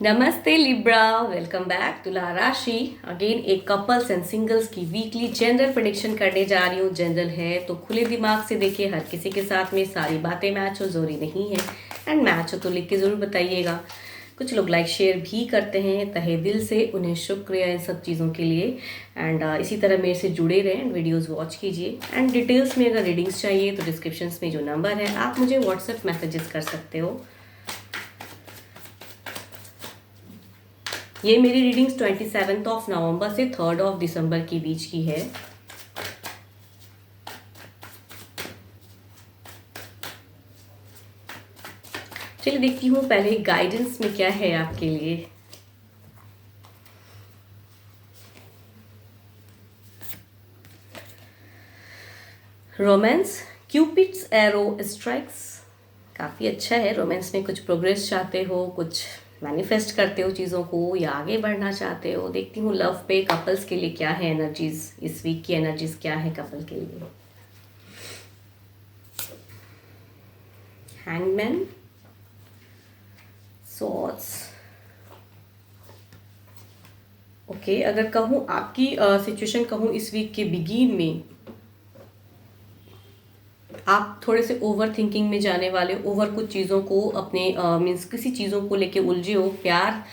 नमस्ते Libra, welcome back तुला राशि। अगेन एक कपल्स एंड सिंगल्स की वीकली जनरल प्रेडिक्शन करने जा रही हूँ। जनरल है तो खुले दिमाग से देखिए, हर किसी के साथ में सारी बातें मैच हो, जरूरी नहीं है। एंड मैच हो तो लिख के ज़रूर बताइएगा। कुछ लोग लाइक शेयर भी करते हैं, तहे दिल से उन्हें शुक्रिया इन सब चीज़ों के लिए। एंड इसी तरह मेरे से जुड़े रहें, वीडियोस वॉच कीजिए। एंड डिटेल्स में अगर रीडिंग्स चाहिए तो डिस्क्रिप्शन में जो नंबर है आप मुझे व्हाट्सएप मैसेजेस कर सकते हो। ये मेरी रीडिंग्स 27 ऑफ नवंबर से 3 ऑफ दिसंबर के बीच की है। चलिए देखती हूँ पहले गाइडेंस में क्या है आपके लिए। रोमांस, क्यूपिड्स एरो स्ट्राइक्स काफ़ी अच्छा है। रोमांस में कुछ प्रोग्रेस चाहते हो, कुछ मैनिफेस्ट करते हो चीज़ों को, या आगे बढ़ना चाहते हो। देखती हूँ लव पे कपल्स के लिए क्या है एनर्जीज, इस वीक की एनर्जीज क्या है कपल के लिए। Hangman, swords. ओके, अगर कहूँ आपकी सिचुएशन कहूँ इस वीक के बिगिन में आप थोड़े से ओवर थिंकिंग में जाने वाले, ओवर कुछ चीज़ों को अपने मीन्स किसी चीज़ों को लेके उलझे हो। प्यार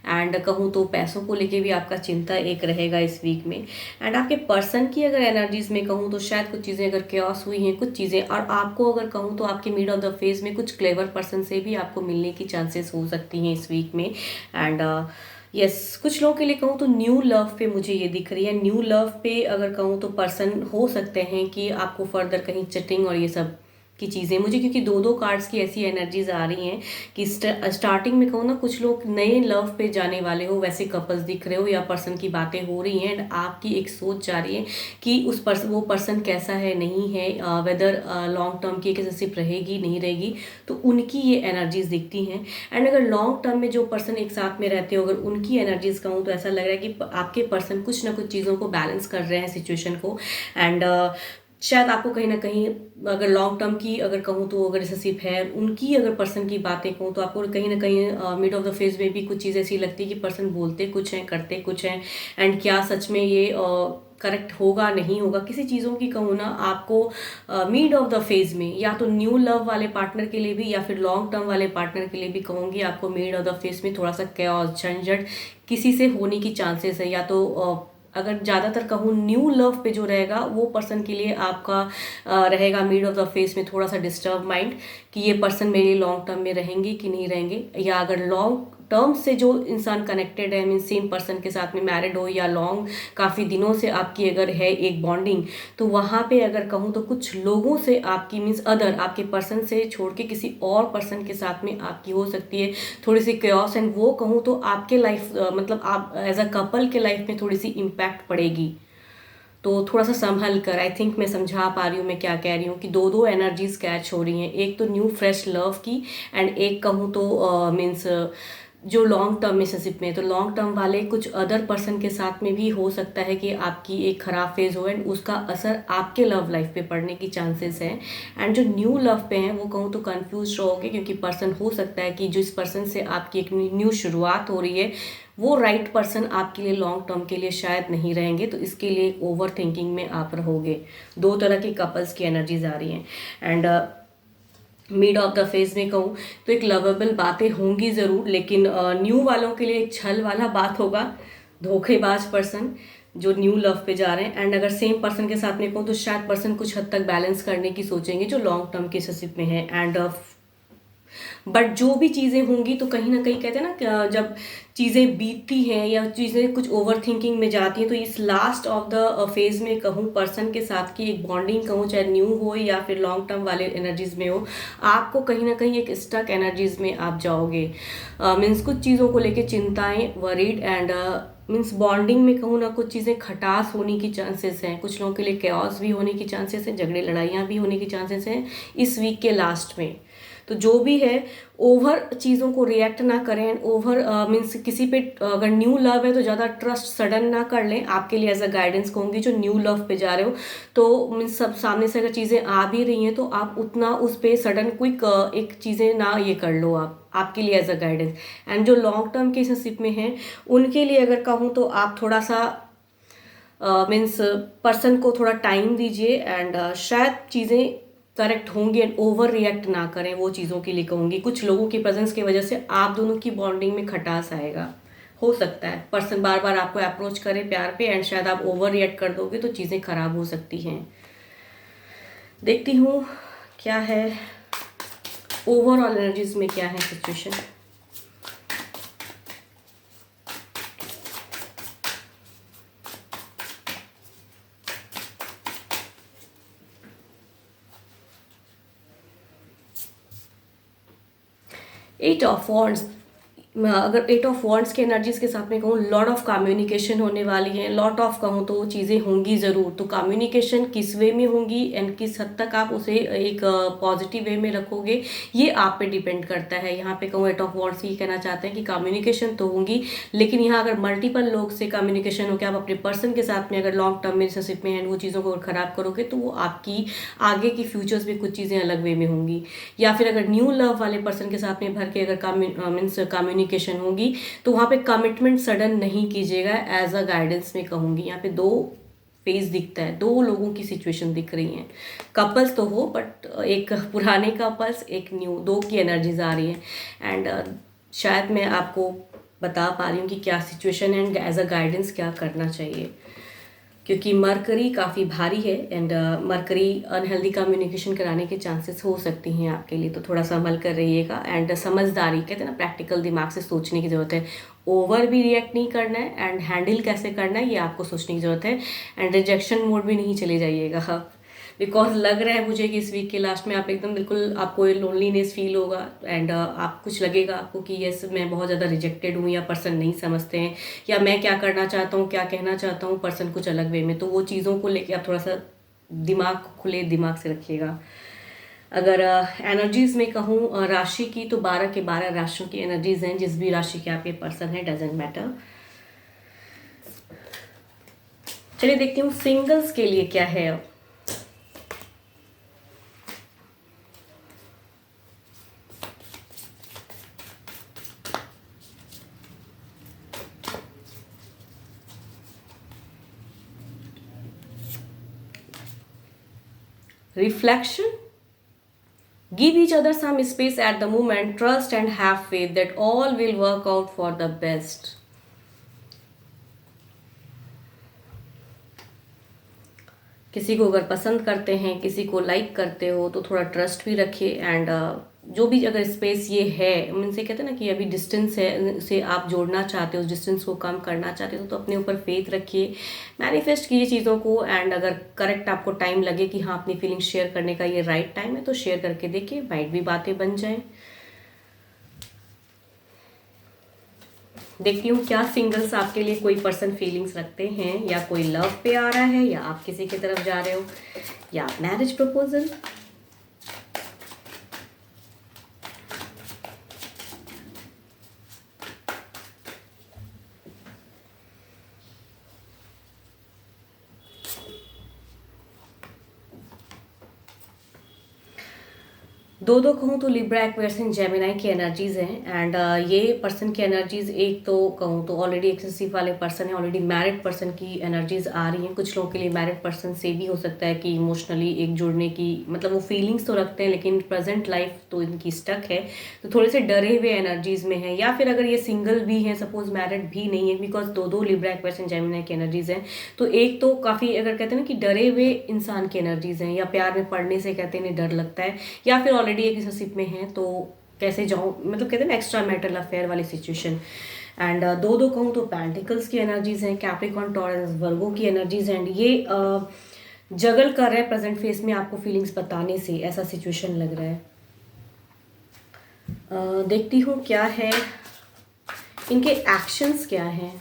एंड कहूँ तो पैसों को लेके भी आपका चिंता एक रहेगा इस वीक में। एंड आपके पर्सन की अगर एनर्जीज में कहूँ तो शायद कुछ चीज़ें अगर क्योस हुई हैं, कुछ चीज़ें, और आपको अगर कहूँ तो आपके मिड ऑफ द फेज में कुछ क्लेवर पर्सन से भी आपको मिलने की चांसेस हो सकती हैं इस वीक में। एंड यस, कुछ लोगों के लिए कहूँ तो न्यू लव पे मुझे ये दिख रही है। न्यू लव पे अगर कहूँ तो पर्सन हो सकते हैं कि आपको फर्दर कहीं चैटिंग और ये सब की चीज़ें मुझे, क्योंकि दो दो कार्ड्स की ऐसी एनर्जीज आ रही हैं कि स्टार्टिंग में कहूँ ना, कुछ लोग नए लव पे जाने वाले हो, वैसे कपल्स दिख रहे हो, या पर्सन की बातें हो रही हैं एंड आपकी एक सोच जा रही है कि वो पर्सन कैसा है, नहीं है, वेदर लॉन्ग टर्म की रिलेशनशिप रहेगी नहीं रहेगी। तो उनकी ये एनर्जीज दिखती हैं। एंड अगर लॉन्ग टर्म में जो पर्सन एक साथ में रहते हो, अगर उनकी एनर्जीज कहूँ तो ऐसा लग रहा है कि आपके पर्सन कुछ ना कुछ चीज़ों को बैलेंस कर रहे हैं, सिचुएशन को। एंड शायद आपको कहीं ना कहीं, अगर लॉन्ग टर्म की अगर कहूँ तो अगर रिलेशनशिप है, उनकी अगर पर्सन की बातें कहूँ तो आपको कहीं ना कहीं मिड ऑफ द फेज में भी कुछ चीज़ ऐसी लगती है कि पर्सन बोलते कुछ हैं, करते कुछ हैं। एंड क्या सच में ये करेक्ट होगा नहीं होगा, किसी चीज़ों की कहूँ ना आपको मिड ऑफ द फेज में, या तो न्यू लव वाले पार्टनर के लिए भी या फिर लॉन्ग टर्म वाले पार्टनर के लिए भी कहूँगी, आपको मिड ऑफ द फेज में थोड़ा सा कैओस, झंझट किसी से होने की चांसेस है। या तो अगर ज़्यादातर कहूँ न्यू लव पे जो रहेगा वो पर्सन के लिए आपका रहेगा मिड ऑफ द फेस में थोड़ा सा डिस्टर्ब माइंड, कि ये पर्सन मेरे लिए लॉन्ग टर्म में रहेंगे कि नहीं रहेंगे। या अगर लॉन्ग टर्म से जो इंसान कनेक्टेड है, मीन सेम पर्सन के साथ में मैरिड हो, या लॉन्ग काफ़ी दिनों से आपकी अगर है एक बॉन्डिंग, तो वहाँ पे अगर कहूँ तो कुछ लोगों से आपकी, मीन्स अदर आपके पर्सन से छोड़ के किसी और पर्सन के साथ में आपकी हो सकती है थोड़ी सी क्योस। एंड वो कहूँ तो आपके लाइफ मतलब आप एज अ कपल के लाइफ में थोड़ी सी इम्पैक्ट पड़ेगी। तो थोड़ा सा संभल कर, आई थिंक मैं समझा पा रही हूँ मैं क्या कह रही हूँ, कि दो दो एनर्जीज कैच हो रही हैं। एक तो न्यू फ्रेश लव की, एंड एक कहूँ तो मीन्स जो लॉन्ग टर्म रिलेशनशिप में, तो लॉन्ग टर्म वाले कुछ अदर पर्सन के साथ में भी हो सकता है कि आपकी एक खराब फेज हो एंड उसका असर आपके लव लाइफ पे पड़ने की चांसेस हैं। एंड जो न्यू लव पे हैं वो कहूँ तो कंफ्यूज रहोगे, क्योंकि पर्सन हो सकता है कि जिस पर्सन से आपकी एक न्यू शुरुआत हो रही है वो राइट पर्सन आपके लिए लॉन्ग टर्म के लिए शायद नहीं रहेंगे। तो इसके लिए एक ओवर थिंकिंग में आप रहोगे। दो तरह की कपल्स की एनर्जीज आ रही हैं। And mid of the phase में कहूँ तो एक लवेबल बातें होंगी ज़रूर, लेकिन न्यू वालों के लिए एक छल वाला बात होगा, धोखेबाज पर्सन जो न्यू लव पे जा रहे हैं। एंड अगर सेम पर्सन के साथ में कहूँ तो शायद पर्सन कुछ हद तक बैलेंस करने की सोचेंगे जो लॉन्ग टर्म के रिलेशनशिप में है। एंड बट जो भी चीज़ें होंगी तो कहीं ना कहीं कहते हैं ना कि जब चीज़ें बीतती हैं या चीज़ें कुछ ओवर थिंकिंग में जाती हैं, तो इस लास्ट ऑफ द फेज में कहूँ पर्सन के साथ की एक बॉन्डिंग कहूँ, चाहे न्यू हो या फिर लॉन्ग टर्म वाले एनर्जीज में हो, आपको कहीं ना कहीं एक स्टक एनर्जीज में आप जाओगे। मीन्स कुछ चीज़ों को लेके चिंताएं, वरीड, एंड मीन्स बॉन्डिंग में कहूँ ना कुछ चीज़ें खटास होने की चांसेस हैं, कुछ लोगों के लिए कैओस भी होने की चांसेस हैं, झगड़े लड़ाइयाँ भी होने की चांसेस हैं इस वीक के लास्ट में। तो जो भी है ओवर चीज़ों को रिएक्ट ना करें, ओवर मीन्स किसी पे अगर न्यू लव है तो ज़्यादा ट्रस्ट सडन ना कर लें। आपके लिए एज अ गाइडेंस कहूँगी जो न्यू लव पे जा रहे हो, तो मीन्स सब सामने से अगर चीज़ें आ भी रही हैं तो आप उतना उस पर सडन क्विक एक चीज़ें ना ये कर लो आप, आपके लिए एज अ गाइडेंस। एंड जो लॉन्ग टर्म के रिलेशनशिप में हैं उनके लिए अगर कहूँ तो आप थोड़ा सा मीन्स पर्सन को थोड़ा टाइम दीजिए एंड शायद चीज़ें करेक्ट होंगी एंड ओवर रिएक्ट ना करें। वो चीज़ों के लिए कहूँगी कुछ लोगों की प्रेजेंस की वजह से आप दोनों की बॉन्डिंग में खटास आएगा, हो सकता है पर्सन बार बार आपको अप्रोच करे प्यार पे एंड शायद आप ओवर रिएक्ट कर दोगे तो चीज़ें खराब हो सकती हैं। देखती हूँ क्या है ओवरऑल एनर्जीज में, क्या है सिचुएशन। एट ऑफ वॉन्ड्स, अगर एट ऑफ वॉन्ड्स के एनर्जीज के साथ में कहूँ लॉट ऑफ कम्युनिकेशन होने वाली है, लॉट ऑफ कहूँ तो चीज़ें होंगी ज़रूर। तो कम्युनिकेशन किस वे में होंगी एंड किस हद तक आप उसे एक पॉजिटिव वे में रखोगे ये आप पे डिपेंड करता है। यहाँ पे कहूँ एट ऑफ वॉन्ड्स ये कहना चाहते हैं कि कम्युनिकेशन तो होंगी, लेकिन यहाँ अगर मल्टीपल लोग से कम्युनिकेशन हो, कि आप अपने पर्सन के साथ में अगर लॉन्ग टर्म में रिलेशनशिप में हैं वो चीज़ों को ख़राब करोगे तो वो आपकी आगे की फ्यूचर्स में कुछ चीज़ें अलग वे में होंगी। या फिर अगर न्यू लव वाले पर्सन के साथ में भर के अगर मीन्स कम्युनिकेशन होगी तो वहाँ पे कमिटमेंट सडन नहीं कीजिएगा एज अ गाइडेंस में कहूँगी। यहाँ पे दो फेज दिखता है, दो लोगों की सिचुएशन दिख रही हैं। कपल्स तो हो बट एक पुराने कपल्स एक न्यू, दो की एनर्जीज आ रही है एंड शायद मैं आपको बता पा रही हूँ कि क्या सिचुएशन है एंड एज अ गाइडेंस क्या करना चाहिए, क्योंकि मरकरी काफ़ी भारी है एंड मरकरी अनहेल्दी कम्युनिकेशन कराने के चांसेस हो सकती हैं आपके लिए। तो थोड़ा सा संभल कर रहिएगा एंड समझदारी, कहते हैं ना प्रैक्टिकल दिमाग से सोचने की ज़रूरत है। ओवर भी रिएक्ट नहीं करना है एंड हैंडल कैसे करना है ये आपको सोचने की ज़रूरत है। एंड रिजेक्शन मोड भी नहीं चले जाइएगा, बिकॉज लग रहा है मुझे कि इस वीक के लास्ट में आप एकदम बिल्कुल आपको लोनलीनेस फील होगा एंड आप कुछ लगेगा आपको कि यस मैं बहुत ज़्यादा रिजेक्टेड हूँ, या पर्सन नहीं समझते हैं, या मैं क्या करना चाहता हूँ क्या कहना चाहता हूँ पर्सन कुछ अलग वे में। तो वो चीज़ों को लेके आप थोड़ा सा दिमाग खुले दिमाग से रखिएगा। अगर एनर्जीज में कहूँ राशि की तो 12 के 12 राशियों की एनर्जीज हैं। जिस भी राशि के आपके पर्सन है डजेंट मैटर। चलिए देखती हूँ सिंगल्स के लिए क्या है। Reflection. Give each other some space at the moment. Trust and have faith that all will work out for the best. किसी को अगर पसंद करते हैं, किसी को लाइक करते हो तो थोड़ा ट्रस्ट भी रखिए एंड जो भी अगर स्पेस ये है उनसे कहते हैं ना कि अभी डिस्टेंस है उसे आप जोड़ना चाहते हो, उस डिस्टेंस को कम करना चाहते हो तो अपने ऊपर फेथ रखिए, मैनिफेस्ट कीजिए चीज़ों को एंड अगर करेक्ट आपको टाइम लगे कि हाँ अपनी फीलिंग्स शेयर करने का ये राइट टाइम है तो शेयर करके देखिए, माइट भी बातें बन जाएं। देखती हूँ क्या सिंगल्स आपके लिए कोई पर्सन फीलिंग्स रखते हैं, या कोई लव पे आ रहा है, या आप किसी की तरफ जा रहे हो, या मैरिज प्रपोजल। दो कहूँ तो लिब्रा, एक्वेरियस एंड जेमिनाई की एनर्जीज हैं एंड ये पर्सन की एनर्जीज एक तो कहूँ तो ऑलरेडी एक्सेसिव वाले पर्सन है, ऑलरेडी मैरिड पर्सन की एनर्जीज आ रही हैं। कुछ लोगों के लिए मैरिड पर्सन से भी हो सकता है कि इमोशनली एक जुड़ने की मतलब वो फीलिंग्स तो रखते हैं लेकिन प्रेजेंट लाइफ तो इनकी स्टक है, तो थोड़े से डरे हुए एनर्जीज में है। या फिर अगर ये सिंगल भी हैं, सपोज मैरिड भी नहीं है, बिकॉज दो लिब्रा, एक्वेरियस एंड जेमिनाई की एनर्जीज हैं, तो एक तो काफ़ी अगर कहते हैं ना कि डरे हुए इंसान की एनर्जीज हैं, या प्यार में पड़ने से कहते हैं डर लगता है, या फिर ऑलरेडी एक रिलेशनशिप में है तो कैसे जाऊँ, मतलब कहते हैं ना एक्स्ट्रा मैरिटल अफेयर वाली सिचुएशन। एंड दो कहूँ तो पेंटिकल्स की एनर्जीज हैं, कैप्रिकॉर्न, टॉरस, वर्गो की एनर्जीज एंड ये जगल कर रहे हैं प्रेजेंट फेस में आपको फीलिंग्स बताने से, ऐसा सिचुएशन लग रहा है। देखती हूँ क्या है इनके एक्शंस क्या हैं।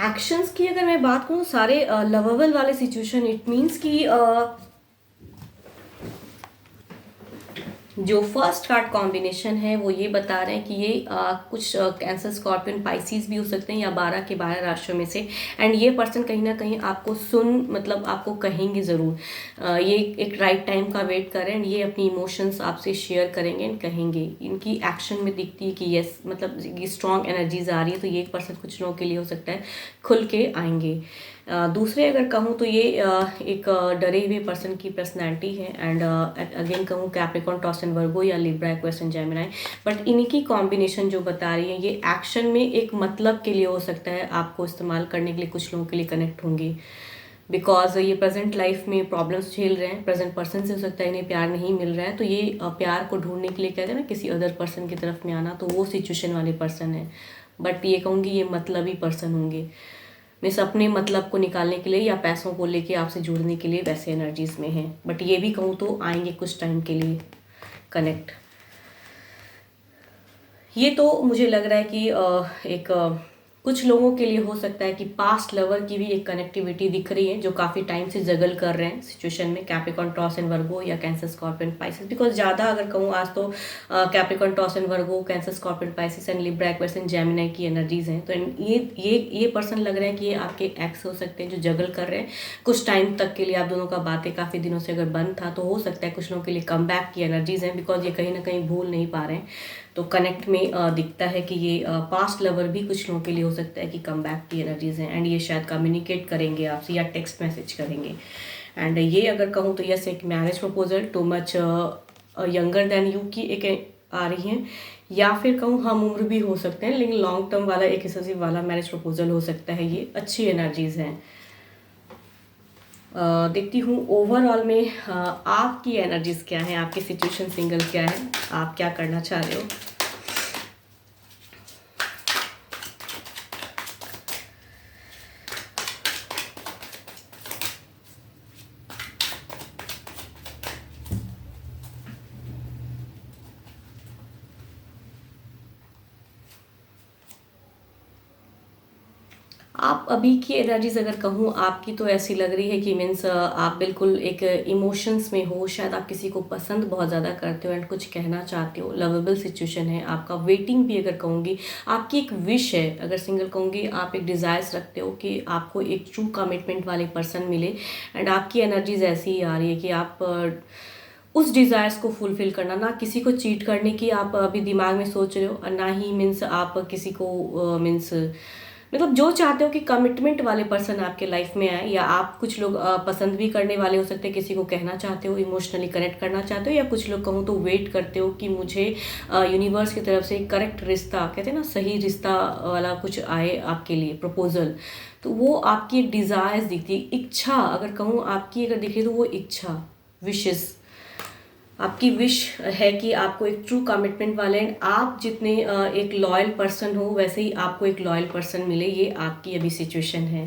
एक्शंस की अगर मैं बात करूँ सारे लवेबल वाले सिचुएशन, इट मीन्स कि जो फर्स्ट कार्ड कॉम्बिनेशन है वो ये बता रहे हैं कि ये कुछ कैंसर, स्कॉर्पियन, पाइसिस भी हो सकते हैं या 12 के 12 राशियों में से। एंड ये पर्सन कहीं ना कहीं आपको मतलब आपको कहेंगे ज़रूर। ये एक राइट टाइम का वेट कर रहे हैं एंड ये अपनी इमोशंस आपसे शेयर करेंगे एंड कहेंगे। इनकी एक्शन में दिखती है कि यस, मतलब ये स्ट्रॉन्ग एनर्जीज आ रही है, तो ये पर्सन कुछ लोगों के लिए हो सकता है खुल के आएंगे। दूसरे अगर कहूँ तो ये एक डरे हुए पर्सन की पर्सनैलिटी है। एंड अगेन कहूँ कैप्रिकॉर्न, टॉरस एंड वर्गो या Libra, Aquarius and Gemini, but इनकी कॉम्बिनेशन जो बता रही है ये एक्शन में एक मतलब के लिए हो सकता है, आपको इस्तेमाल करने के लिए कुछ लोगों के लिए कनेक्ट होंगे। बिकॉज ये प्रेजेंट लाइफ में प्रॉब्लम्स झेल रहे हैं, प्रेजेंट पर्सन से हो सकता है इन्हें प्यार नहीं मिल रहा है, तो ये प्यार को ढूंढने के लिए कहते हैं ना किसी अदर पर्सन की तरफ में आना, तो वो सिचुएशन वाले पर्सन है। बट ये कहूँगी ये मतलबी पर्सन होंगे, मीन्स अपने मतलब को निकालने के लिए या पैसों को लेके आपसे जुड़ने के लिए वैसे एनर्जीज में हैं। बट ये भी कहूँ तो आएंगे कुछ टाइम के लिए कनेक्ट। ये तो मुझे लग रहा है कि एक कुछ लोगों के लिए हो सकता है कि पास्ट लवर की भी एक कनेक्टिविटी दिख रही है जो काफ़ी टाइम से जगल कर रहे हैं सिचुएशन में, कैप्रिकॉर्न, टॉरस एंड वर्गो या कैंसर, स्कॉर्पियन, पाइसेस। बिकॉज ज़्यादा अगर कहूँ आज तो Capricorn, taurus and Virgo, cancer, scorpion, Pisces and Libra, Aquarius and Gemini की एनर्जीज हैं। तो ये पर्सन लग रहा है कि ये आपके एक्स हो सकते हैं जो जगल कर रहे हैं कुछ टाइम तक के लिए। आप दोनों का बातें काफ़ी दिनों से अगर बंद था तो हो सकता है कुछ लोगों के लिए कम बैक की एनर्जीज हैं, बिकॉज ये कहीं ना कहीं भूल नहीं पा रहे हैं। तो कनेक्ट में दिखता है कि ये पास्ट लवर भी कुछ लोगों के लिए हो सकता है कि कम बैक की एनर्जीज हैं एंड ये शायद कम्युनिकेट करेंगे आपसे या टेक्स्ट मैसेज करेंगे। एंड ये अगर कहूँ तो यस, एक marriage proposal too much younger than you की एक आ रही हैं, या फिर कहूँ हम उम्र भी हो सकते हैं, लेकिन लॉन्ग टर्म वाला एक एक्सक्लूसिव वाला मैरिज प्रपोजल हो सकता है। ये अच्छी एनर्जीज हैं। देखती हूँ ओवरऑल में आपकी एनर्जीज क्या है, आपकी सिचुएशन सिंगल क्या है, आप क्या करना चाह रहे हो। आप अभी की एनर्जीज अगर कहूँ आपकी तो ऐसी लग रही है कि मीन्स आप बिल्कुल एक इमोशंस में हो, शायद आप किसी को पसंद बहुत ज़्यादा करते हो एंड कुछ कहना चाहते हो, लवेबल सिचुएशन है आपका। वेटिंग भी अगर कहूँगी आपकी एक विश है, अगर सिंगल कहूँगी आप एक डिज़ायर्स रखते हो कि आपको एक ट्रू कमिटमेंट वाले पर्सन मिले। एंड आपकी एनर्जीज ऐसी ही आ रही है कि आप उस डिज़ायर्स को फुलफ़िल करना, ना किसी को चीट करने की आप अभी दिमाग में सोच रहे हो और ना ही मीन्स आप किसी को मीन्स मतलब जो चाहते हो कि कमिटमेंट वाले पर्सन आपके लाइफ में आए, या आप कुछ लोग पसंद भी करने वाले हो सकते हैं, किसी को कहना चाहते हो, इमोशनली कनेक्ट करना चाहते हो, या कुछ लोग कहूँ तो वेट करते हो कि मुझे यूनिवर्स की तरफ से करेक्ट रिश्ता, कहते हैं ना सही रिश्ता वाला कुछ आए आपके लिए प्रपोजल। तो वो आपकी एक डिज़ायर्स दिखती है, इच्छा अगर कहूँ आपकी अगर दिखे तो वो इच्छा, विशेस, आपकी विश है कि आपको एक ट्रू कमिटमेंट वाले एंड आप जितने एक लॉयल पर्सन हो वैसे ही आपको एक लॉयल पर्सन मिले, ये आपकी अभी सिचुएशन है।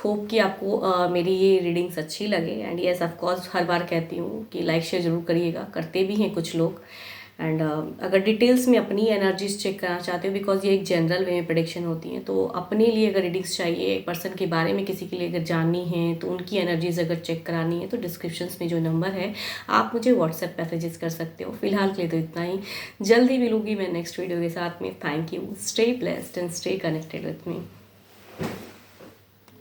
होप कि आपको मेरी ये रीडिंग्स अच्छी लगे एंड यस ऑफ कोर्स हर बार कहती हूँ कि लाइक शेयर ज़रूर करिएगा, करते भी हैं कुछ लोग। एंड अगर डिटेल्स में अपनी एनर्जीज चेक करना चाहते हो, बिकॉज ये एक जनरल वे में प्रेडिक्शन होती हैं, तो अपने लिए अगर रीडिंग्स चाहिए एक पर्सन के बारे में किसी के लिए अगर जाननी है तो उनकी एनर्जीज अगर चेक करानी है तो डिस्क्रिप्शंस में जो नंबर है आप मुझे व्हाट्सएप मैसेजेस कर सकते हो। फिलहाल के लिए तो इतना ही, जल्दी मिलूंगी मैं नेक्स्ट वीडियो के साथ में। Thank you, stay blessed and stay connected with me.